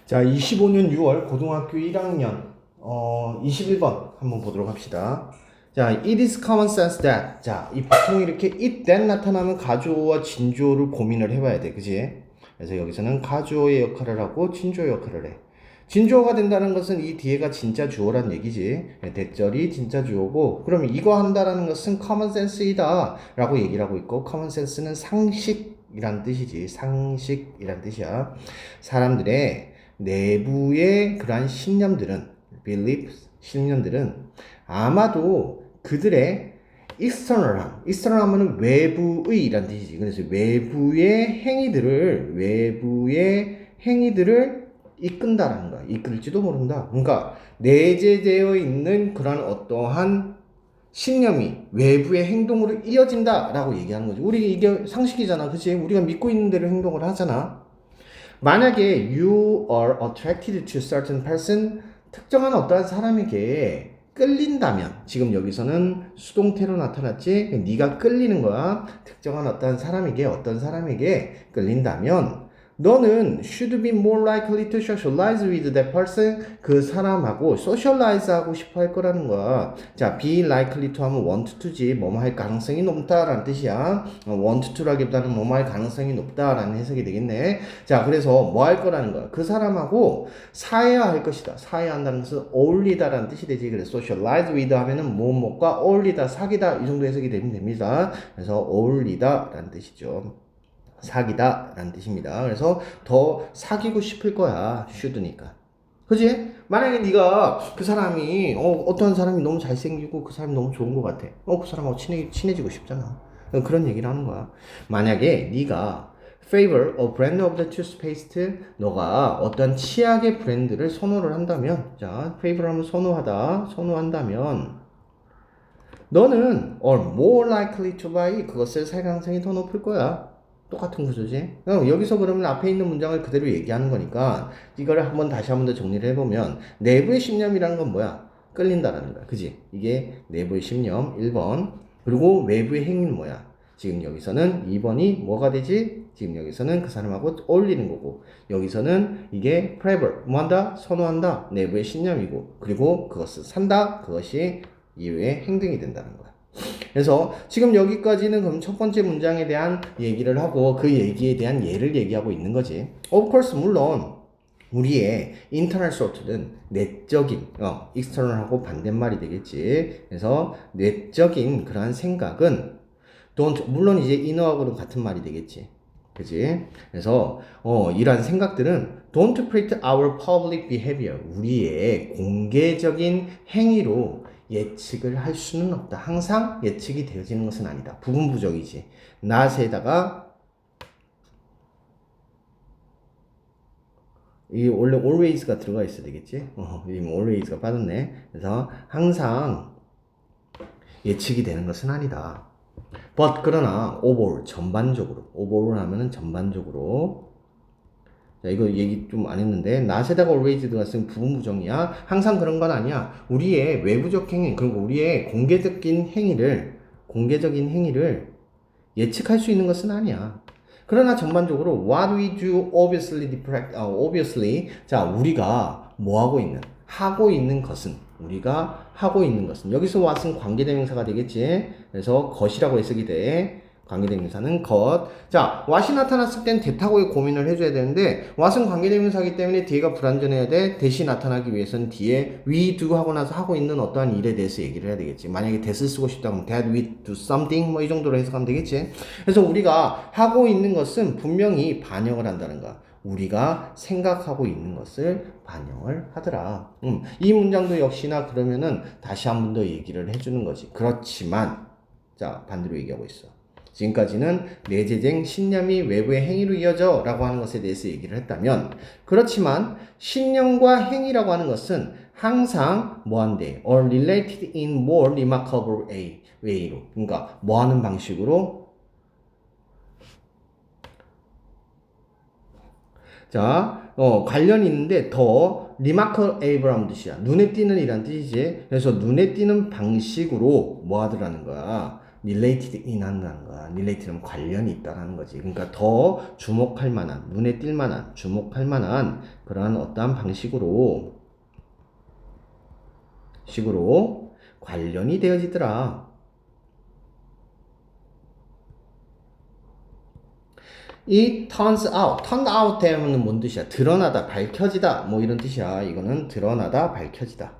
자, 25년 6월 고등학교 1학년 21번 한번 보도록 합시다. 자, it is common sense that. 자, 이 보통 이렇게 it that 나타나면 가주어와 진주어를 고민을 해봐야 돼. 그지? 그래서 여기서는 가주어의 역할을 하고 진주어 역할을 해. 진주어가 된다는 것은 이 뒤에가 진짜 주어란 얘기지. 대절이 진짜 주어고, 그러면 이거 한다라는 것은 common sense이다 라고 얘기를 하고 있고, common sense는 상식이란 뜻이지. 상식이란 뜻이야. 사람들의 내부의 그러한 신념들은, beliefs, 신념들은 아마도 그들의 external 하면은 외부의 이란 뜻이지. 그래서 외부의 행위들을 이끈다라는 거야. 이끌지도 모른다. 그러니까 내재되어 있는 그런 어떠한 신념이 외부의 행동으로 이어진다라고 얘기하는 거지. 우리 이게 상식이잖아. 그치? 우리가 믿고 있는 대로 행동을 하잖아. 만약에 you are attracted to certain person, 특정한 어떠한 사람에게 끌린다면, 지금 여기서는 수동태로 나타났지? 네가 끌리는 거야. 특정한 어떤 사람에게 끌린다면 너는 should be more likely to socialize with that person. 그 사람하고 socialize 하고 싶어 할 거라는 거야. 자, be likely to 하면 want to지. 뭐뭐 할 가능성이 높다라는 뜻이야. want to라기보다는 뭐뭐 할 가능성이 높다라는 해석이 되겠네. 자, 그래서 뭐 할 거라는 거야. 그 사람하고 사해야 할 것이다. 사해야 한다는 것은 어울리다라는 뜻이 되지. 그래서 socialize with 하면은 뭐뭐과 어울리다, 사귀다 이 정도 해석이 되면 됩니다. 그래서 어울리다라는 뜻이죠. 사귀다 라는 뜻입니다. 그래서 더 사귀고 싶을 거야. should니까. 그지? 만약에 네가 그 사람이 어떤 사람이 너무 잘생기고 그 사람이 너무 좋은 것 같아. 그 사람하고 친해지고 싶잖아. 그런 얘기를 하는 거야. 만약에 네가 favor a brand of the toothpaste, 너가 어떤 치약의 브랜드를 선호를 한다면, 자, favor 하면 선호한다면 너는 are more likely to buy, 그것을 살 가능성이 더 높을 거야. 똑같은 구조지. 여기서 그러면 앞에 있는 문장을 그대로 얘기하는 거니까 이거를 다시 한 번 더 정리를 해보면, 내부의 신념이라는 건 뭐야? 끌린다라는 거야. 그지? 이게 내부의 신념 1번. 그리고 외부의 행위는 뭐야? 지금 여기서는 2번이 뭐가 되지? 지금 여기서는 그 사람하고 어울리는 거고, 여기서는 이게 prefer, 뭐한다? 선호한다. 내부의 신념이고, 그리고 그것을 산다. 그것이 이외의 행동이 된다는 거야. 그래서 지금 여기까지는 그럼 첫 번째 문장에 대한 얘기를 하고 그 얘기에 대한 예를 얘기하고 있는 거지. Of course, 물론 우리의 internal thought는 내적인, external하고 반대말이 되겠지. 그래서 내적인 그러한 생각은 don't, 물론 이제 inner하고는 같은 말이 되겠지. 그치? 그래서 이러한 생각들은 don't predict our public behavior, 우리의 공개적인 행위로 예측을 할 수는 없다. 항상 예측이 되어지는 것은 아니다. 부분부정이지. not에다가 이 원래 always가 들어가 있어야 되겠지? 지금 always가 빠졌네. 그래서 항상 예측이 되는 것은 아니다. but 그러나 overall 전반적으로, overall 하면은 전반적으로. 자, 이거 얘기 좀 안 했는데 not에다가 always 들어갔으면 부분부정이야. 항상 그런 건 아니야. 우리의 외부적 행위, 그리고 우리의 공개적인 행위를 예측할 수 있는 것은 아니야. 그러나 전반적으로 what we do obviously, 자, 우리가 하고 있는 것은 여기서 what은 관계대명사가 되겠지. 그래서 것이라고 해석이 돼. 관계대명사는 것. 자, what이 나타났을 땐 대타고의 고민을 해줘야 되는데 what은 관계대명사이기 때문에 뒤에가 불완전해야 돼. 대시 나타나기 위해서는 뒤에 we do 하고 나서 하고 있는 어떠한 일에 대해서 얘기를 해야 되겠지. 만약에 that을 쓰고 싶다면 that we do something 뭐 이 정도로 해석하면 되겠지. 그래서 우리가 하고 있는 것은 분명히 반영을 한다는 거야. 우리가 생각하고 있는 것을 반영을 하더라. 이 문장도 역시나 그러면은 다시 한 번 더 얘기를 해주는 거지. 그렇지만, 자, 반대로 얘기하고 있어. 지금까지는 내재된 신념이 외부의 행위로 이어져 라고 하는 것에 대해서 얘기를 했다면, 그렇지만 신념과 행위라고 하는 것은 항상 뭐한대? or related in more remarkable way로. 그러니까 뭐하는 방식으로? 자, 관련이 있는데 더 remarkable이라는 뜻이야. 눈에 띄는 이란 뜻이지. 그래서 눈에 띄는 방식으로 뭐 하더라는 거야. related in 한다는 거야. related는 관련이 있다라는 거지. 그러니까 더 주목할 만한, 눈에 띌 만한, 주목할 만한 그러한 어떠한 방식으로 관련이 되어지더라. 이 turned out 되면 뭔 뜻이야? 드러나다, 밝혀지다, 뭐 이런 뜻이야. 이거는 드러나다, 밝혀지다.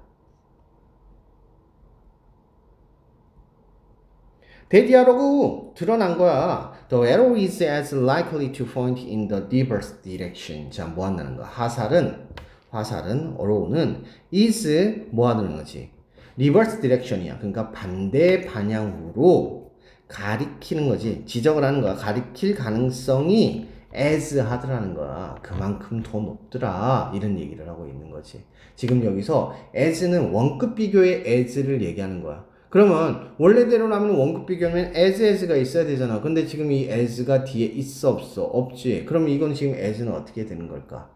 대디아로그 드러난 거야. The arrow is as likely to point in the reverse direction. 자, 뭐 한다는 거야? 화살은 arrow는 is 뭐 하는 거지? reverse direction이야. 그러니까 반대 방향으로 가리키는 거지. 지적을 하는 거야. 가리킬 가능성이 as 하더라는 거야. 그만큼 더 높더라. 이런 얘기를 하고 있는 거지. 지금 여기서 as는 원급 비교의 as를 얘기하는 거야. 그러면 원래대로라면 원급 비교면 as가 있어야 되잖아. 근데 지금 이 as가 뒤에 있어 없어? 없지. 그럼 이건 지금 as는 어떻게 되는 걸까?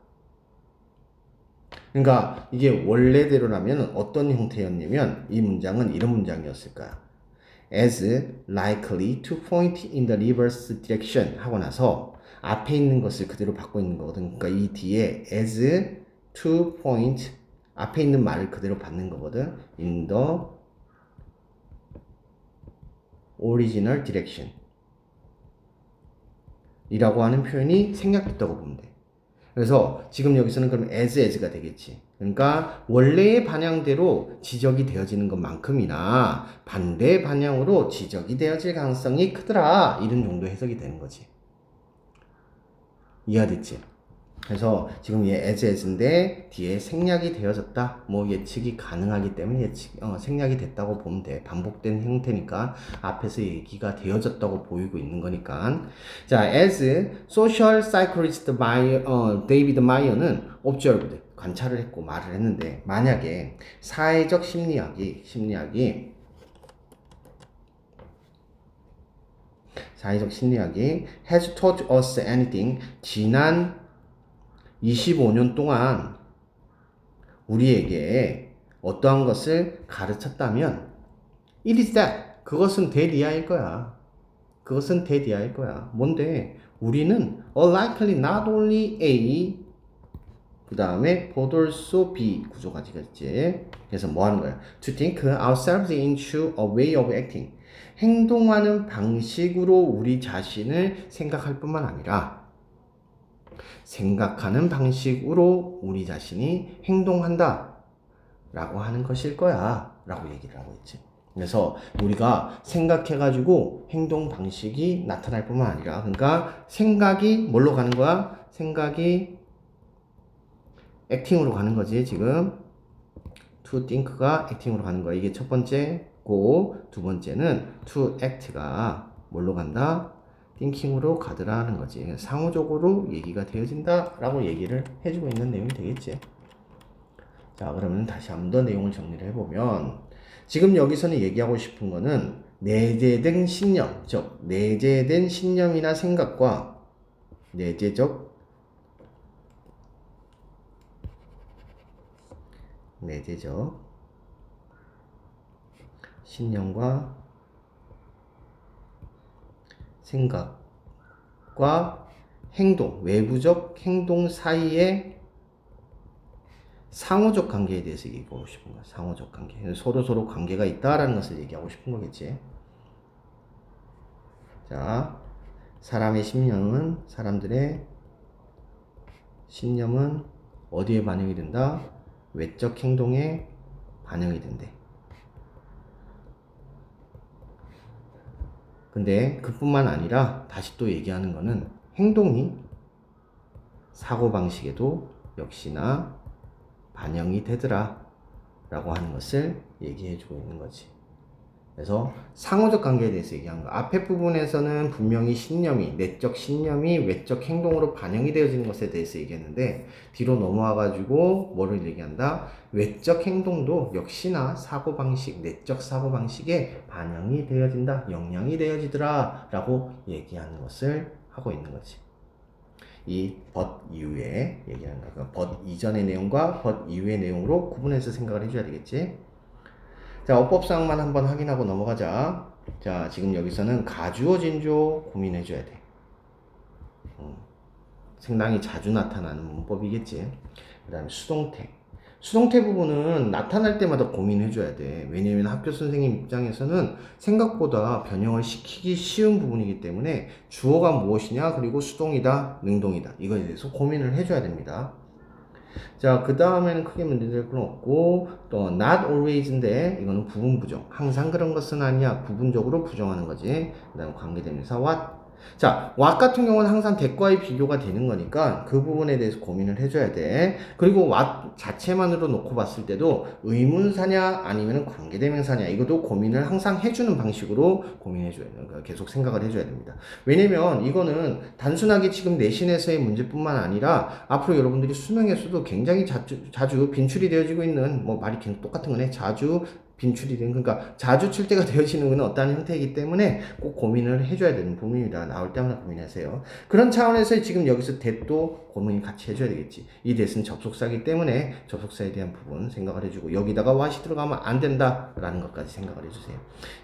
그러니까 이게 원래대로라면 어떤 형태였냐면 이 문장은 이런 문장이었을 거야. as likely to point in the reverse direction 하고 나서 앞에 있는 것을 그대로 받고 있는 거거든. 그러니까 이 뒤에 as to point 앞에 있는 말을 그대로 받는 거거든. in the original direction 이라고 하는 표현이 생략됐다고 보면 돼. 그래서 지금 여기서는 그럼 as가 되겠지. 그러니까 원래의 방향대로 지적이 되어지는 것만큼이나 반대 방향으로 지적이 되어질 가능성이 크더라. 이런 정도 해석이 되는 거지. 이해가 됐지? 그래서 지금 얘 as인데 뒤에 생략이 되어졌다. 뭐 예측이 가능하기 때문에 생략이 됐다고 보면 돼. 반복된 형태니까 앞에서 얘기가 되어졌다고 보이고 있는 거니까. 자, as social psychologist 데이비드 마이어는 observed 관찰을 했고 말을 했는데 만약에 사회적 심리학이 has taught us anything 지난 25년 동안 우리에게 어떠한 것을 가르쳤다면 it is that 그것은 대디아일 거야. 뭔데? 우리는 likely not only A 그 다음에 but also B 구조가 되겠지. 그래서 뭐 하는 거야? To think ourselves into a way of acting 행동하는 방식으로 우리 자신을 생각할 뿐만 아니라 생각하는 방식으로 우리 자신이 행동한다 라고 하는 것일 거야 라고 얘기를 하고 있지. 그래서 우리가 생각해가지고 행동 방식이 나타날 뿐만 아니라 그러니까 생각이 뭘로 가는 거야? 생각이 액팅으로 가는 거지. 지금 to think가 액팅으로 가는 거야. 이게 첫 번째고 두 번째는 to act가 뭘로 간다? thinking으로 가더라는 거지. 상호적으로 얘기가 되어진다 라고 얘기를 해주고 있는 내용이 되겠지. 자, 그러면 다시 한번 더 내용을 정리를 해보면 지금 여기서는 얘기하고 싶은 거는 내재된 신념, 즉 내재된 신념이나 생각과 내재적 신념과 생각과 행동, 외부적 행동 사이의 상호적 관계에 대해서 얘기하고 싶은 거야. 상호적 관계. 서로 관계가 있다라는 것을 얘기하고 싶은 거겠지. 자, 사람들의 신념은 어디에 반영이 된다? 외적 행동에 반영이 된대. 근데 그뿐만 아니라 다시 또 얘기하는 거는 행동이 사고방식에도 역시나 반영이 되더라 라고 하는 것을 얘기해 주고 있는 거지. 그래서 상호적 관계에 대해서 얘기한 거. 앞에 부분에서는 분명히 내적 신념이 외적 행동으로 반영이 되어지는 것에 대해서 얘기했는데 뒤로 넘어와가지고 뭐를 얘기한다? 외적 행동도 역시나 내적 사고방식에 반영이 되어진다, 영향이 되어지더라 라고 얘기하는 것을 하고 있는 거지. 이 but 이후에 얘기하는 거야. 그러니까 but 이전의 내용과 but 이후의 내용으로 구분해서 생각을 해줘야 되겠지. 자, 어법상만 한번 확인하고 넘어가자. 자, 지금 여기서는 가주어 진조 고민해줘야 돼. 상당히 자주 나타나는 문법이겠지. 그 다음에 수동태. 수동태 부분은 나타날 때마다 고민해줘야 돼. 왜냐면 학교 선생님 입장에서는 생각보다 변형을 시키기 쉬운 부분이기 때문에 주어가 무엇이냐, 그리고 수동이다, 능동이다. 이거에 대해서 고민을 해줘야 됩니다. 자, 그 다음에는 크게 문제될 건 없고, 또 not always인데 이거는 부분 부정. 항상 그런 것은 아니야. 부분적으로 부정하는 거지. 그 다음 관계대명사 what. 자, what 같은 경우는 항상 대과의 비교가 되는 거니까 그 부분에 대해서 고민을 해줘야 돼. 그리고 what 자체만으로 놓고 봤을 때도 의문사냐 아니면 관계대명사냐 이것도 고민을 항상 해주는 방식으로 고민해줘야 돼요. 그러니까 계속 생각을 해줘야 됩니다. 왜냐면 이거는 단순하게 지금 내신에서의 문제뿐만 아니라 앞으로 여러분들이 수능에서도 굉장히 자주 빈출이 되어지고 있는, 뭐 말이 계속 똑같은 거네. 자주 빈출이 된, 그러니까 자주 출제가 되어지는 것은 어떠한 형태이기 때문에 꼭 고민을 해줘야 되는 부분입니다. 나올 때마다 고민하세요. 그런 차원에서 지금 여기서 that도 고민 같이 해줘야 되겠지. 이 that은 접속사이기 때문에 접속사에 대한 부분 생각을 해주고, 여기다가 what이 들어가면 안 된다라는 것까지 생각을 해주세요.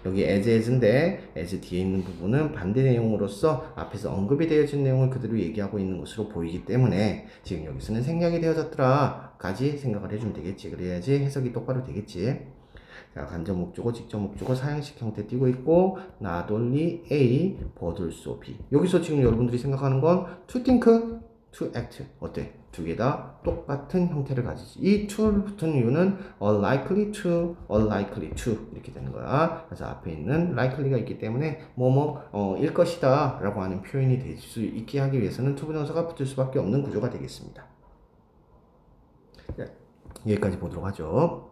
여기 as인데 as 뒤에 있는 부분은 반대 내용으로서 앞에서 언급이 되어진 내용을 그대로 얘기하고 있는 것으로 보이기 때문에 지금 여기서는 생략이 되어졌더라 까지 생각을 해주면 되겠지. 그래야지 해석이 똑바로 되겠지. 자, 간접 목적어, 직접 목적어, 사형식 형태 띄고 있고, not only A, but also B. 여기서 지금 여러분들이 생각하는 건 to think, to act. 어때? 두 개 다 똑같은 형태를 가지지. 이 to를 붙은 이유는 unlikely to, unlikely to 이렇게 되는 거야. 그래서 앞에 있는 likely가 있기 때문에 일 것이다 라고 하는 표현이 될 수 있게 하기 위해서는 to 부정사가 붙을 수밖에 없는 구조가 되겠습니다. 네, 여기까지 보도록 하죠.